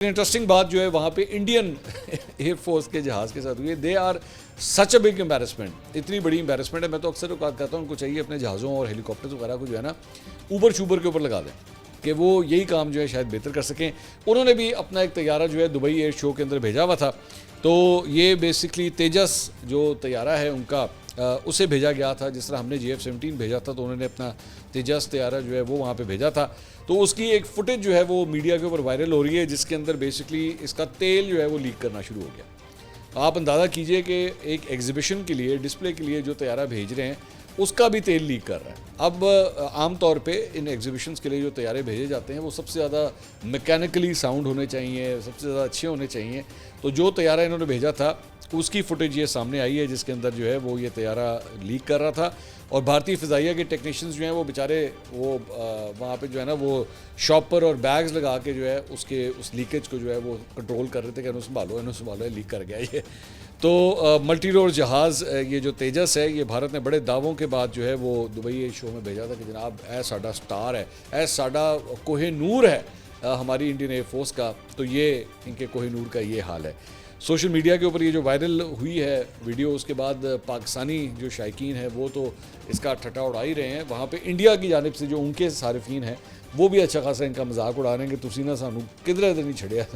Interesting बात जो है वहाँ पे इंडियन एयरफोर्स के जहाज़ के साथ हुई है। They are such a big embarrassment, इतनी बड़ी एम्बेरसमेंट है। मैं तो अक्सर बात करता हूँ, उनको चाहिए अपने जहाज़ों और हेलीकॉप्टर्स वगैरह को जो है ना ऊबर शूबर के ऊपर लगा दें कि वो यही काम जो है शायद बेहतर कर सकें। उन्होंने भी अपना एक तैयारा जो है दुबई एयर शो के अंदर भेजा हुआ था। तो ये बेसिकली तेजस जो तैयारा है उनका उसे भेजा गया था। जिस तरह हमने GF-17 भेजा था तो उन्होंने अपना तेजस तैयारा जो है वो वहाँ पे भेजा था। तो उसकी एक फुटेज जो है वो मीडिया के ऊपर वायरल हो रही है, जिसके अंदर बेसिकली इसका तेल जो है वो लीक करना शुरू हो गया। आप अंदाज़ा कीजिए कि एक एग्जीबिशन के लिए, डिस्प्ले के लिए जो तैयारा भेज रहे हैं उसका भी तेल लीक कर रहा है। अब आम तौर पे इन एग्जीबिशंस के लिए जो तैयारे भेजे जाते हैं वो सबसे ज़्यादा मैकेनिकली साउंड होने चाहिए, सबसे ज़्यादा अच्छे होने चाहिए। तो जो तैयारा इन्होंने भेजा था उसकी फुटेज ये सामने आई है, जिसके अंदर जो है वो ये तैयारा लीक कर रहा था। और भारतीय फ़िज़ाइया के टेक्नीशियंस जो हैं वो बेचारे वो वहाँ पे जो है ना वो शॉपर और बैग्स लगा के जो है उसके उस लीकेज को जो है वो कंट्रोल कर रहे थे कि इन्हों संभालो लीक कर गया ये। तो मल्टी रोल जहाज़ ये जो तेजस है, ये भारत ने बड़े दावों के बाद जो है वो दुबई शो में भेजा था कि जनाब ऐ साडा स्टार है, ऐ साडा कोहिनूर है हमारी इंडियन एयरफोर्स का। तो ये इनके कोहिनूर का ये हाल है। सोशल मीडिया के ऊपर ये जो वायरल हुई है वीडियो, उसके बाद पाकिस्तानी जो शायकीन है वो तो इसका ठट्ठा उड़ा ही रहे हैं। वहाँ पे इंडिया की जानिब से जो उनके सारिफीन हैं वो भी अच्छा खासा इनका मजाक उड़ा रहे हैं कि तुसी ना सानू किधर नहीं छड़िया।